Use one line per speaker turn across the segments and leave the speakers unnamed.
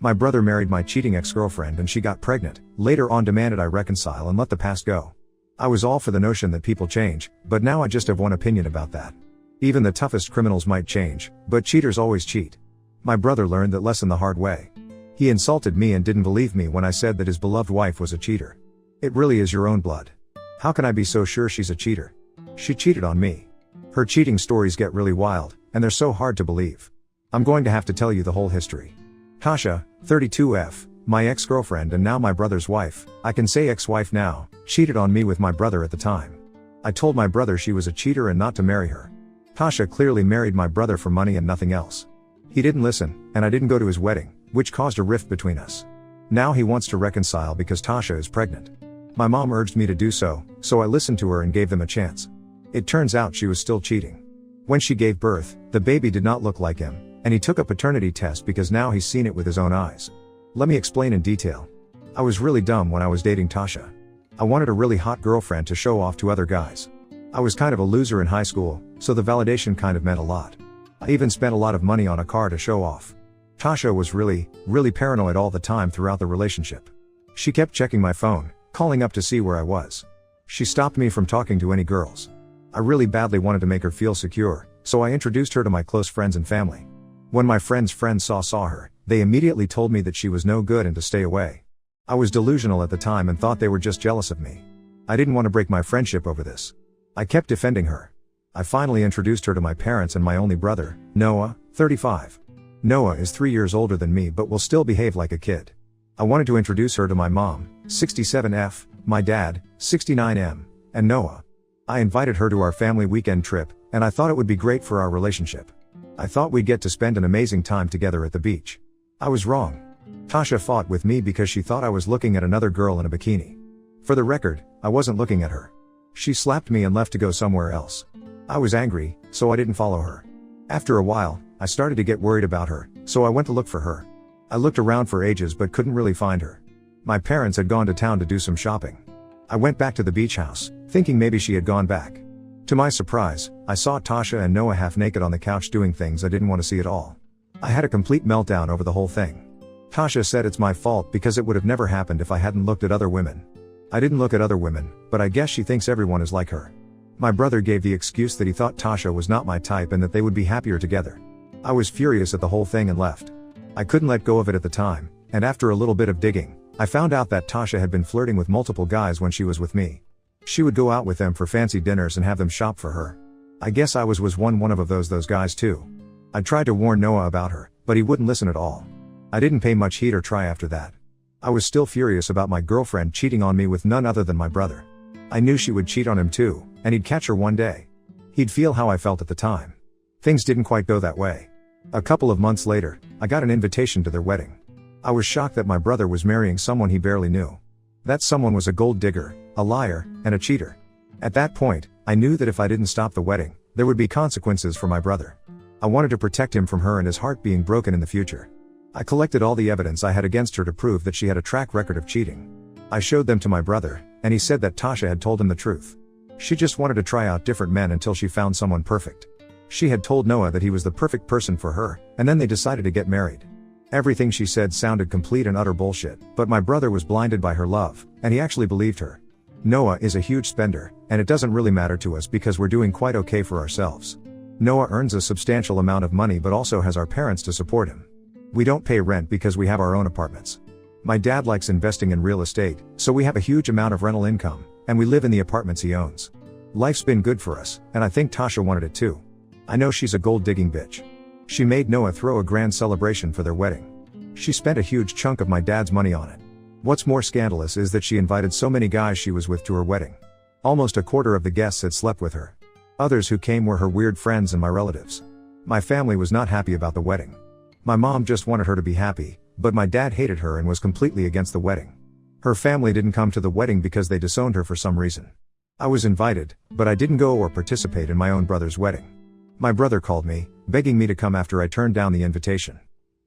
My brother married my cheating ex-girlfriend and she got pregnant, later on demanded I reconcile and let the past go. I was all for the notion that people change, but now I just have one opinion about that. Even the toughest criminals might change, but cheaters always cheat. My brother learned that lesson the hard way. He insulted me and didn't believe me when I said that his beloved wife was a cheater. It really is your own blood. How can I be so sure she's a cheater? She cheated on me. Her cheating stories get really wild, and they're so hard to believe. I'm going to have to tell you the whole history. Tasha, 32F, my ex-girlfriend and now my brother's wife, I can say ex-wife now, cheated on me with my brother at the time. I told my brother she was a cheater and not to marry her. Tasha clearly married my brother for money and nothing else. He didn't listen, and I didn't go to his wedding, which caused a rift between us. Now he wants to reconcile because Tasha is pregnant. My mom urged me to do so, so I listened to her and gave them a chance. It turns out she was still cheating. When she gave birth, the baby did not look like him, and he took a paternity test because now he's seen it with his own eyes. Let me explain in detail. I was really dumb when I was dating Tasha. I wanted a really hot girlfriend to show off to other guys. I was kind of a loser in high school, so the validation kind of meant a lot. I even spent a lot of money on a car to show off. Tasha was really paranoid all the time throughout the relationship. She kept checking my phone, calling up to see where I was. She stopped me from talking to any girls. I really badly wanted to make her feel secure, so I introduced her to my close friends and family. When my friends' friends saw her, they immediately told me that she was no good and to stay away. I was delusional at the time and thought they were just jealous of me. I didn't want to break my friendship over this. I kept defending her. I finally introduced her to my parents and my only brother, Noah, 35. Noah is 3 years older than me but will still behave like a kid. I wanted to introduce her to my mom, 67F, my dad, 69M, and Noah. I invited her to our family weekend trip, and I thought it would be great for our relationship. I thought we'd get to spend an amazing time together at the beach. I was wrong. Tasha fought with me because she thought I was looking at another girl in a bikini. For the record, I wasn't looking at her. She slapped me and left to go somewhere else. I was angry, so I didn't follow her. After a while, I started to get worried about her, so I went to look for her. I looked around for ages but couldn't really find her. My parents had gone to town to do some shopping. I went back to the beach house, thinking maybe she had gone back. To my surprise, I saw Tasha and Noah half naked on the couch doing things I didn't want to see at all. I had a complete meltdown over the whole thing. Tasha said it's my fault because it would have never happened if I hadn't looked at other women. I didn't look at other women, but I guess she thinks everyone is like her. My brother gave the excuse that he thought Tasha was not my type and that they would be happier together. I was furious at the whole thing and left. I couldn't let go of it at the time, and after a little bit of digging, I found out that Tasha had been flirting with multiple guys when she was with me. She would go out with them for fancy dinners and have them shop for her. I guess I was one of those guys too. I tried to warn Noah about her, but he wouldn't listen at all. I didn't pay much heed or try after that. I was still furious about my girlfriend cheating on me with none other than my brother. I knew she would cheat on him too, and he'd catch her one day. He'd feel how I felt at the time. Things didn't quite go that way. A couple of months later, I got an invitation to their wedding. I was shocked that my brother was marrying someone he barely knew. That someone was a gold digger, a liar, and a cheater. At that point, I knew that if I didn't stop the wedding, there would be consequences for my brother. I wanted to protect him from her and his heart being broken in the future. I collected all the evidence I had against her to prove that she had a track record of cheating. I showed them to my brother, and he said that Tasha had told him the truth. She just wanted to try out different men until she found someone perfect. She had told Noah that he was the perfect person for her, and then they decided to get married. Everything she said sounded complete and utter bullshit, but my brother was blinded by her love, and he actually believed her. Noah is a huge spender, and it doesn't really matter to us because we're doing quite okay for ourselves. Noah earns a substantial amount of money but also has our parents to support him. We don't pay rent because we have our own apartments. My dad likes investing in real estate, so we have a huge amount of rental income, and we live in the apartments he owns. Life's been good for us, and I think Tasha wanted it too. I know she's a gold-digging bitch. She made Noah throw a grand celebration for their wedding. She spent a huge chunk of my dad's money on it. What's more scandalous is that she invited so many guys she was with to her wedding. Almost a quarter of the guests had slept with her. Others who came were her weird friends and my relatives. My family was not happy about the wedding. My mom just wanted her to be happy, but my dad hated her and was completely against the wedding. Her family didn't come to the wedding because they disowned her for some reason. I was invited, but I didn't go or participate in my own brother's wedding. My brother called me, begging me to come after I turned down the invitation.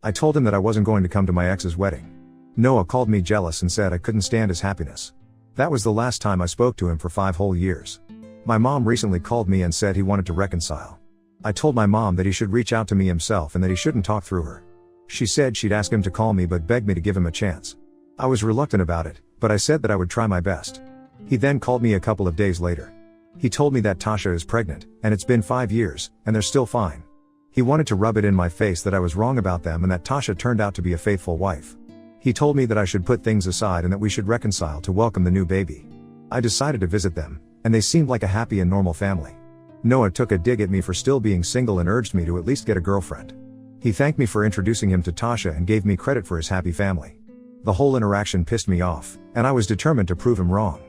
I told him that I wasn't going to come to my ex's wedding. Noah called me jealous and said I couldn't stand his happiness. That was the last time I spoke to him for 5 whole years. My mom recently called me and said he wanted to reconcile. I told my mom that he should reach out to me himself and that he shouldn't talk through her. She said she'd ask him to call me but begged me to give him a chance. I was reluctant about it, but I said that I would try my best. He then called me a couple of days later. He told me that Tasha is pregnant, and it's been 5 years, and they're still fine. He wanted to rub it in my face that I was wrong about them and that Tasha turned out to be a faithful wife. He told me that I should put things aside and that we should reconcile to welcome the new baby. I decided to visit them, and they seemed like a happy and normal family. Noah took a dig at me for still being single and urged me to at least get a girlfriend. He thanked me for introducing him to Tasha and gave me credit for his happy family. The whole interaction pissed me off, and I was determined to prove him wrong.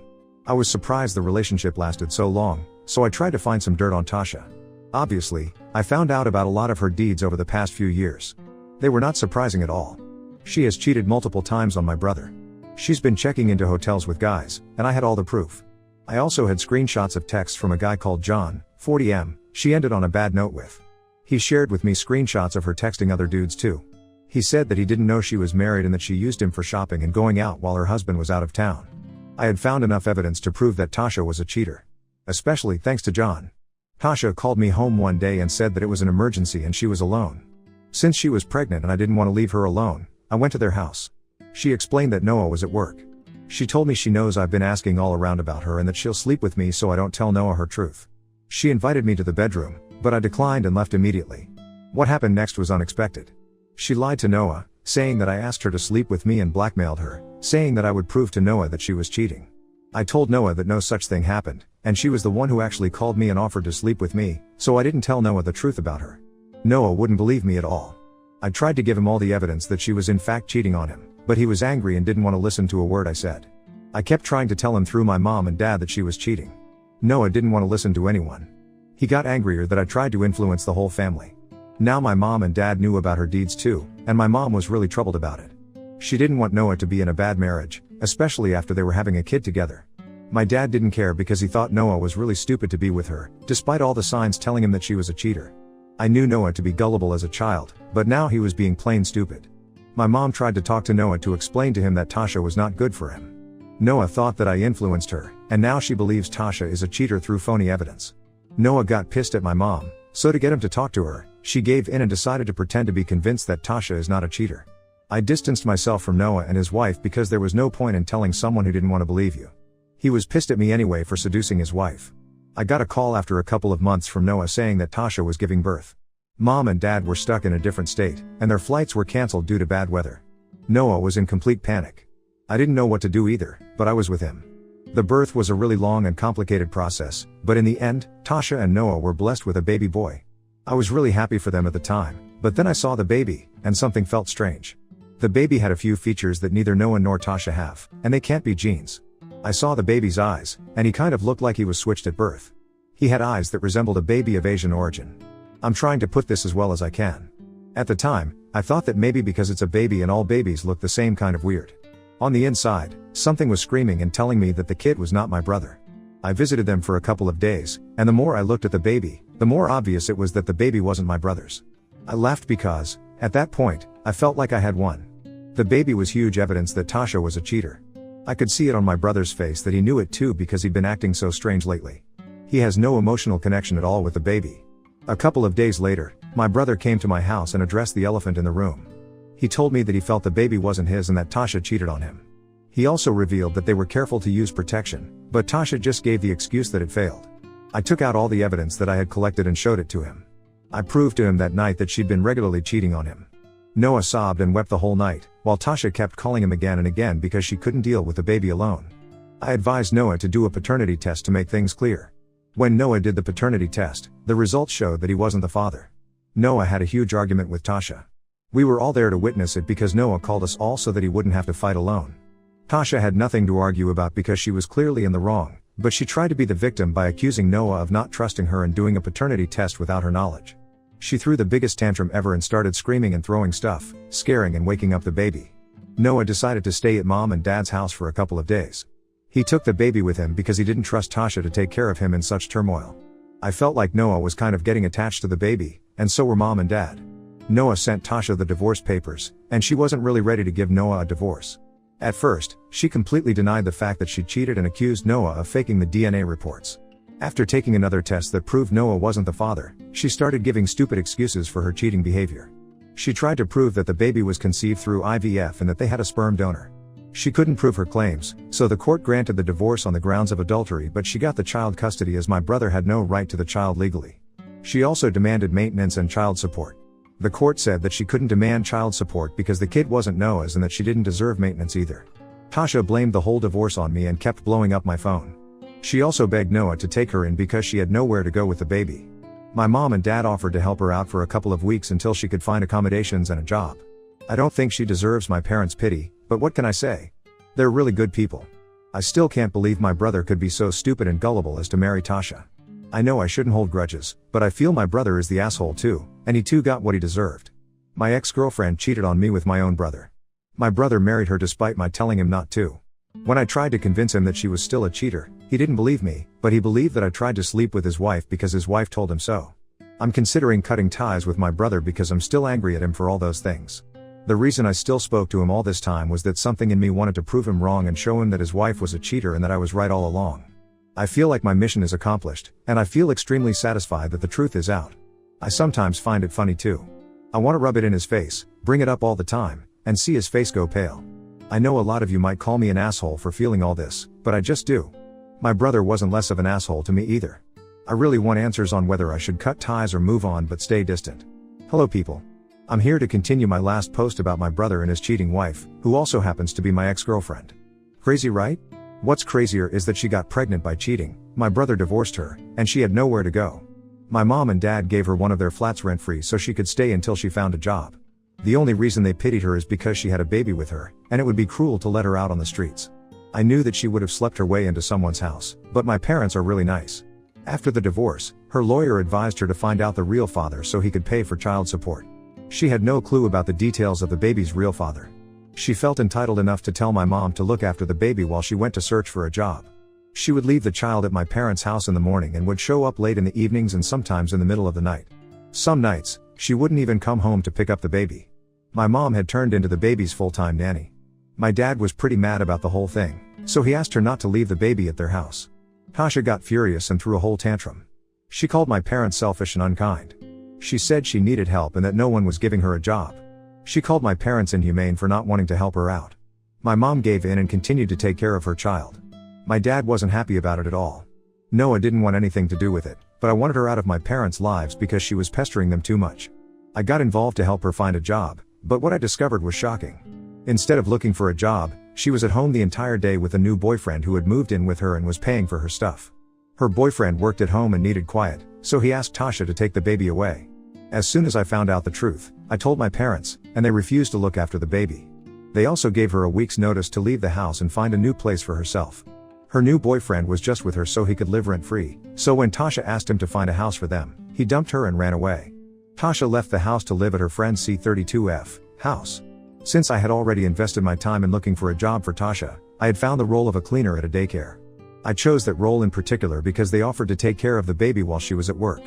I was surprised the relationship lasted so long, so I tried to find some dirt on Tasha. Obviously, I found out about a lot of her deeds over the past few years. They were not surprising at all. She has cheated multiple times on my brother. She's been checking into hotels with guys, and I had all the proof. I also had screenshots of texts from a guy called John, 40M, she ended on a bad note with. He shared with me screenshots of her texting other dudes too. He said that he didn't know she was married and that she used him for shopping and going out while her husband was out of town. I had found enough evidence to prove that Tasha was a cheater. Especially thanks to John. Tasha called me home one day and said that it was an emergency and she was alone. Since she was pregnant and I didn't want to leave her alone, I went to their house. She explained that Noah was at work. She told me she knows I've been asking all around about her and that she'll sleep with me so I don't tell Noah her truth. She invited me to the bedroom, but I declined and left immediately. What happened next was unexpected. She lied to Noah, saying that I asked her to sleep with me and blackmailed her, saying that I would prove to Noah that she was cheating. I told Noah that no such thing happened, and she was the one who actually called me and offered to sleep with me, so I didn't tell Noah the truth about her. Noah wouldn't believe me at all. I tried to give him all the evidence that she was in fact cheating on him, but he was angry and didn't want to listen to a word I said. I kept trying to tell him through my mom and dad that she was cheating. Noah didn't want to listen to anyone. He got angrier that I tried to influence the whole family. Now my mom and dad knew about her deeds too, and my mom was really troubled about it. She didn't want Noah to be in a bad marriage, especially after they were having a kid together. My dad didn't care because he thought Noah was really stupid to be with her, despite all the signs telling him that she was a cheater. I knew Noah to be gullible as a child, but now he was being plain stupid. My mom tried to talk to Noah to explain to him that Tasha was not good for him. Noah thought that I influenced her, and now she believes Tasha is a cheater through phony evidence. Noah got pissed at my mom, so to get him to talk to her, she gave in and decided to pretend to be convinced that Tasha is not a cheater. I distanced myself from Noah and his wife because there was no point in telling someone who didn't want to believe you. He was pissed at me anyway for seducing his wife. I got a call after a couple of months from Noah saying that Tasha was giving birth. Mom and dad were stuck in a different state, and their flights were canceled due to bad weather. Noah was in complete panic. I didn't know what to do either, but I was with him. The birth was a really long and complicated process, but in the end, Tasha and Noah were blessed with a baby boy. I was really happy for them at the time, but then I saw the baby, and something felt strange. The baby had a few features that neither Noah nor Tasha have, and they can't be genes. I saw the baby's eyes, and he kind of looked like he was switched at birth. He had eyes that resembled a baby of Asian origin. I'm trying to put this as well as I can. At the time, I thought that maybe because it's a baby and all babies look the same kind of weird. On the inside, something was screaming and telling me that the kid was not my brother. I visited them for a couple of days, and the more I looked at the baby, the more obvious it was that the baby wasn't my brother's. I laughed because, at that point, I felt like I had won. The baby was huge evidence that Tasha was a cheater. I could see it on my brother's face that he knew it too because he'd been acting so strange lately. He has no emotional connection at all with the baby. A couple of days later, my brother came to my house and addressed the elephant in the room. He told me that he felt the baby wasn't his and that Tasha cheated on him. He also revealed that they were careful to use protection, but Tasha just gave the excuse that it failed. I took out all the evidence that I had collected and showed it to him. I proved to him that night that she'd been regularly cheating on him. Noah sobbed and wept the whole night, while Tasha kept calling him again and again because she couldn't deal with the baby alone. I advised Noah to do a paternity test to make things clear. When Noah did the paternity test, the results showed that he wasn't the father. Noah had a huge argument with Tasha. We were all there to witness it because Noah called us all so that he wouldn't have to fight alone. Tasha had nothing to argue about because she was clearly in the wrong, but she tried to be the victim by accusing Noah of not trusting her and doing a paternity test without her knowledge. She threw the biggest tantrum ever and started screaming and throwing stuff, scaring and waking up the baby. Noah decided to stay at mom and dad's house for a couple of days. He took the baby with him because he didn't trust Tasha to take care of him in such turmoil. I felt like Noah was kind of getting attached to the baby, and so were mom and dad. Noah sent Tasha the divorce papers, and she wasn't really ready to give Noah a divorce. At first, she completely denied the fact that she cheated and accused Noah of faking the DNA reports. After taking another test that proved Noah wasn't the father, she started giving stupid excuses for her cheating behavior. She tried to prove that the baby was conceived through IVF and that they had a sperm donor. She couldn't prove her claims, so the court granted the divorce on the grounds of adultery, but she got the child custody as my brother had no right to the child legally. She also demanded maintenance and child support. The court said that she couldn't demand child support because the kid wasn't Noah's and that she didn't deserve maintenance either. Tasha blamed the whole divorce on me and kept blowing up my phone. She also begged Noah to take her in because she had nowhere to go with the baby. My mom and dad offered to help her out for a couple of weeks until she could find accommodations and a job. I don't think she deserves my parents' pity, but what can I say? They're really good people. I still can't believe my brother could be so stupid and gullible as to marry Tasha. I know I shouldn't hold grudges, but I feel my brother is the asshole too, and he too got what he deserved. My ex-girlfriend cheated on me with my own brother. My brother married her despite my telling him not to. When I tried to convince him that she was still a cheater, he didn't believe me, but he believed that I tried to sleep with his wife because his wife told him so. I'm considering cutting ties with my brother because I'm still angry at him for all those things. The reason I still spoke to him all this time was that something in me wanted to prove him wrong and show him that his wife was a cheater and that I was right all along. I feel like my mission is accomplished, and I feel extremely satisfied that the truth is out. I sometimes find it funny too. I want to rub it in his face, bring it up all the time, and see his face go pale. I know a lot of you might call me an asshole for feeling all this, but I just do. My brother wasn't less of an asshole to me either. I really want answers on whether I should cut ties or move on but stay distant. Hello people. I'm here to continue my last post about my brother and his cheating wife, who also happens to be my ex-girlfriend. Crazy, right? What's crazier is that she got pregnant by cheating, my brother divorced her, and she had nowhere to go. My mom and dad gave her one of their flats rent-free so she could stay until she found a job. The only reason they pitied her is because she had a baby with her, and it would be cruel to let her out on the streets. I knew that she would have slept her way into someone's house, but my parents are really nice. After the divorce, her lawyer advised her to find out the real father so he could pay for child support. She had no clue about the details of the baby's real father. She felt entitled enough to tell my mom to look after the baby while she went to search for a job. She would leave the child at my parents' house in the morning and would show up late in the evenings and sometimes in the middle of the night. Some nights, she wouldn't even come home to pick up the baby. My mom had turned into the baby's full-time nanny. My dad was pretty mad about the whole thing, so he asked her not to leave the baby at their house. Tasha got furious and threw a whole tantrum. She called my parents selfish and unkind. She said she needed help and that no one was giving her a job. She called my parents inhumane for not wanting to help her out. My mom gave in and continued to take care of her child. My dad wasn't happy about it at all. Noah didn't want anything to do with it, but I wanted her out of my parents' lives because she was pestering them too much. I got involved to help her find a job, but what I discovered was shocking. Instead of looking for a job, she was at home the entire day with a new boyfriend who had moved in with her and was paying for her stuff. Her boyfriend worked at home and needed quiet, so he asked Tasha to take the baby away. As soon as I found out the truth, I told my parents, and they refused to look after the baby. They also gave her a week's notice to leave the house and find a new place for herself. Her new boyfriend was just with her so he could live rent-free, so when Tasha asked him to find a house for them, he dumped her and ran away. Tasha left the house to live at her friend's C32F house. Since I had already invested my time in looking for a job for Tasha, I had found the role of a cleaner at a daycare. I chose that role in particular because they offered to take care of the baby while she was at work.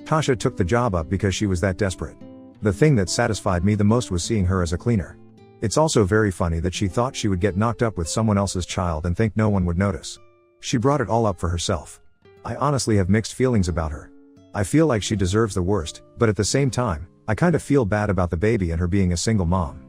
Tasha took the job up because she was that desperate. The thing that satisfied me the most was seeing her as a cleaner. It's also very funny that she thought she would get knocked up with someone else's child and think no one would notice. She brought it all up for herself. I honestly have mixed feelings about her. I feel like she deserves the worst, but at the same time, I kind of feel bad about the baby and her being a single mom.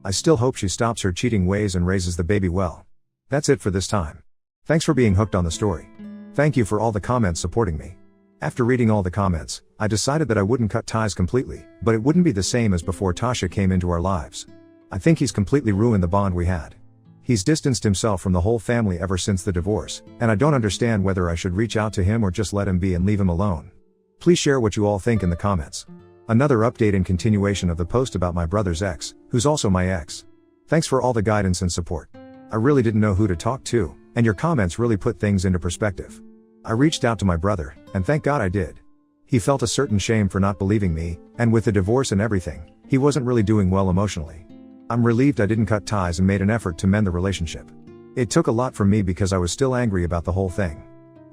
I still hope she stops her cheating ways and raises the baby well. That's it for this time. Thanks for being hooked on the story. Thank you for all the comments supporting me. After reading all the comments, I decided that I wouldn't cut ties completely, but it wouldn't be the same as before Tasha came into our lives. I think he's completely ruined the bond we had. He's distanced himself from the whole family ever since the divorce, and I don't understand whether I should reach out to him or just let him be and leave him alone. Please share what you all think in the comments. Another update and continuation of the post about my brother's ex, who's also my ex. Thanks for all the guidance and support. I really didn't know who to talk to, and your comments really put things into perspective. I reached out to my brother, and thank God I did. He felt a certain shame for not believing me, and with the divorce and everything, he wasn't really doing well emotionally. I'm relieved I didn't cut ties and made an effort to mend the relationship. It took a lot from me because I was still angry about the whole thing.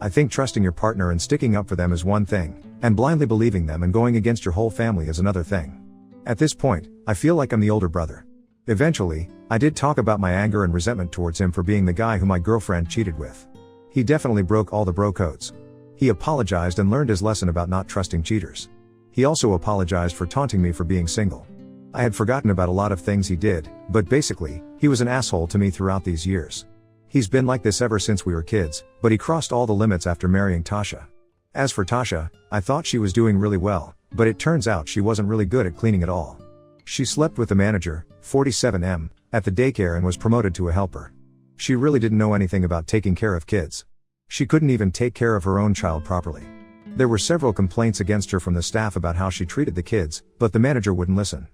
I think trusting your partner and sticking up for them is one thing, and blindly believing them and going against your whole family is another thing. At this point, I feel like I'm the older brother. Eventually, I did talk about my anger and resentment towards him for being the guy who my girlfriend cheated with. He definitely broke all the bro codes. He apologized and learned his lesson about not trusting cheaters. He also apologized for taunting me for being single. I had forgotten about a lot of things he did, but basically, he was an asshole to me throughout these years. He's been like this ever since we were kids, but he crossed all the limits after marrying Tasha. As for Tasha, I thought she was doing really well, but it turns out she wasn't really good at cleaning at all. She slept with the manager, 47M, at the daycare and was promoted to a helper. She really didn't know anything about taking care of kids. She couldn't even take care of her own child properly. There were several complaints against her from the staff about how she treated the kids, but the manager wouldn't listen.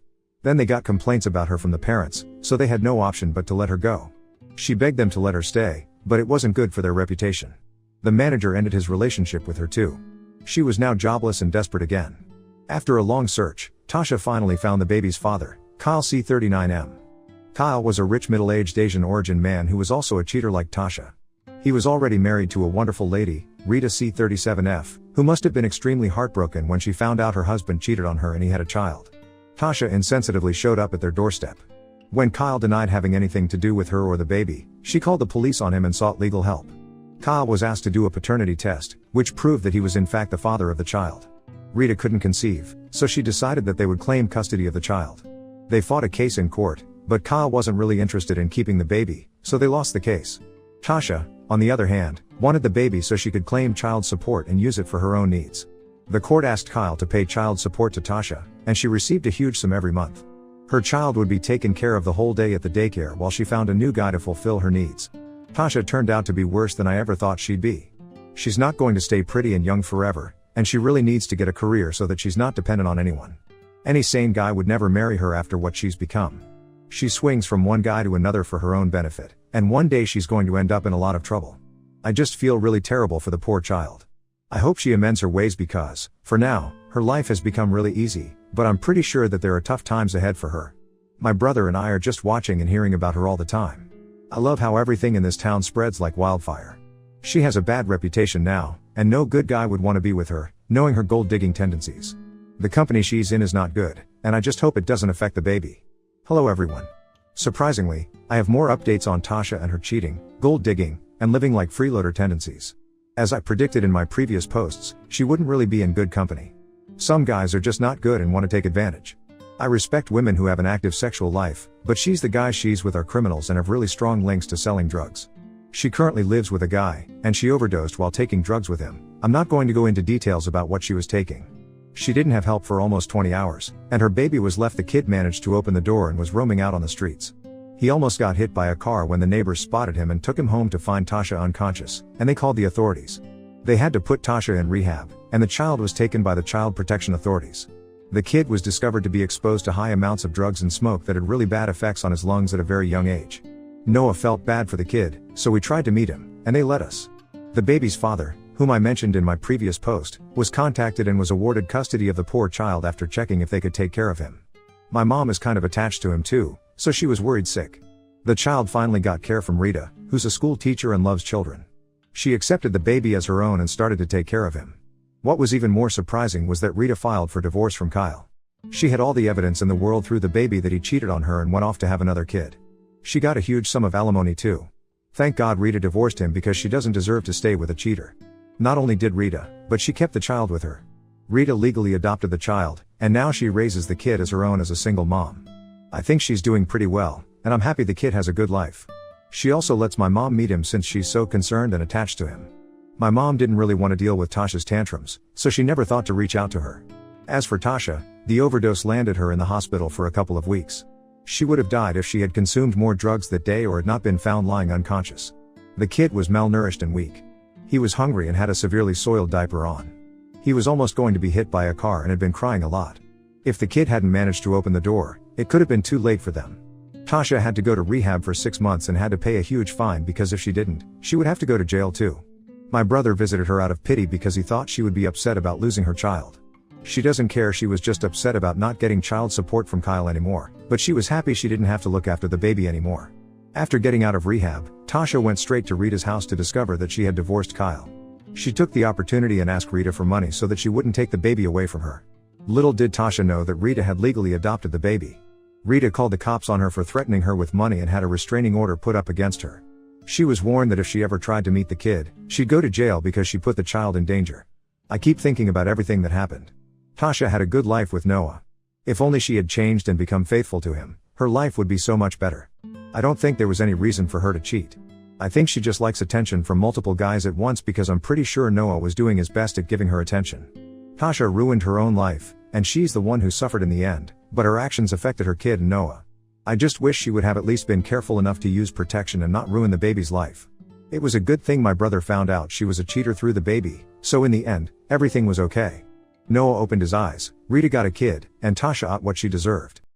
Then they got complaints about her from the parents, so they had no option but to let her go. She begged them to let her stay, but it wasn't good for their reputation. The manager ended his relationship with her too. She was now jobless and desperate again. After a long search, Tasha finally found the baby's father, Kyle C39M. Kyle was a rich middle-aged Asian origin man who was also a cheater like Tasha. He was already married to a wonderful lady, Rita C37F, who must have been extremely heartbroken when she found out her husband cheated on her and he had a child. Tasha insensitively showed up at their doorstep. When Kyle denied having anything to do with her or the baby, she called the police on him and sought legal help. Kyle was asked to do a paternity test, which proved that he was in fact the father of the child. Rita couldn't conceive, so she decided that they would claim custody of the child. They fought a case in court, but Kyle wasn't really interested in keeping the baby, so they lost the case. Tasha, on the other hand, wanted the baby so she could claim child support and use it for her own needs. The court asked Kyle to pay child support to Tasha, and she received a huge sum every month. Her child would be taken care of the whole day at the daycare while she found a new guy to fulfill her needs. Tasha turned out to be worse than I ever thought she'd be. She's not going to stay pretty and young forever, and she really needs to get a career so that she's not dependent on anyone. Any sane guy would never marry her after what she's become. She swings from one guy to another for her own benefit, and one day she's going to end up in a lot of trouble. I just feel really terrible for the poor child. I hope she amends her ways because, for now, her life has become really easy, but I'm pretty sure that there are tough times ahead for her. My brother and I are just watching and hearing about her all the time. I love how everything in this town spreads like wildfire. She has a bad reputation now, and no good guy would want to be with her, knowing her gold-digging tendencies. The company she's in is not good, and I just hope it doesn't affect the baby. Hello everyone. Surprisingly, I have more updates on Tasha and her cheating, gold-digging, and living like freeloader tendencies. As I predicted in my previous posts, she wouldn't really be in good company. Some guys are just not good and want to take advantage. I respect women who have an active sexual life, but the guys she's with are criminals and have really strong links to selling drugs. She currently lives with a guy, and she overdosed while taking drugs with him. I'm not going to go into details about what she was taking. She didn't have help for almost 20 hours, and her baby was left. The kid managed to open the door and was roaming out on the streets. He almost got hit by a car when the neighbors spotted him and took him home to find Tasha unconscious, and they called the authorities. They had to put Tasha in rehab, and the child was taken by the child protection authorities. The kid was discovered to be exposed to high amounts of drugs and smoke that had really bad effects on his lungs at a very young age. Noah felt bad for the kid, so we tried to meet him, and they let us. The baby's father, whom I mentioned in my previous post, was contacted and was awarded custody of the poor child after checking if they could take care of him. My mom is kind of attached to him too, so she was worried sick. The child finally got care from Rita, who's a school teacher and loves children. She accepted the baby as her own and started to take care of him. What was even more surprising was that Rita filed for divorce from Kyle. She had all the evidence in the world through the baby that he cheated on her and went off to have another kid. She got a huge sum of alimony too. Thank God Rita divorced him because she doesn't deserve to stay with a cheater. Not only did Rita, but she kept the child with her. Rita legally adopted the child, and now she raises the kid as her own as a single mom. I think she's doing pretty well, and I'm happy the kid has a good life. She also lets my mom meet him since she's so concerned and attached to him. My mom didn't really want to deal with Tasha's tantrums, so she never thought to reach out to her. As for Tasha, the overdose landed her in the hospital for a couple of weeks. She would have died if she had consumed more drugs that day or had not been found lying unconscious. The kid was malnourished and weak. He was hungry and had a severely soiled diaper on. He was almost going to be hit by a car and had been crying a lot. If the kid hadn't managed to open the door, it could have been too late for them. Tasha had to go to rehab for 6 months and had to pay a huge fine because if she didn't, she would have to go to jail too. My brother visited her out of pity because he thought she would be upset about losing her child. She doesn't care, she was just upset about not getting child support from Kyle anymore, but she was happy she didn't have to look after the baby anymore. After getting out of rehab, Tasha went straight to Rita's house to discover that she had divorced Kyle. She took the opportunity and asked Rita for money so that she wouldn't take the baby away from her. Little did Tasha know that Rita had legally adopted the baby. Rita called the cops on her for threatening her with money and had a restraining order put up against her. She was warned that if she ever tried to meet the kid, she'd go to jail because she put the child in danger. I keep thinking about everything that happened. Tasha had a good life with Noah. If only she had changed and become faithful to him, her life would be so much better. I don't think there was any reason for her to cheat. I think she just likes attention from multiple guys at once because I'm pretty sure Noah was doing his best at giving her attention. Tasha ruined her own life, and she's the one who suffered in the end, but her actions affected her kid and Noah. I just wish she would have at least been careful enough to use protection and not ruin the baby's life. It was a good thing my brother found out she was a cheater through the baby, so in the end, everything was okay. Noah opened his eyes, Rita got a kid, and Tasha got what she deserved.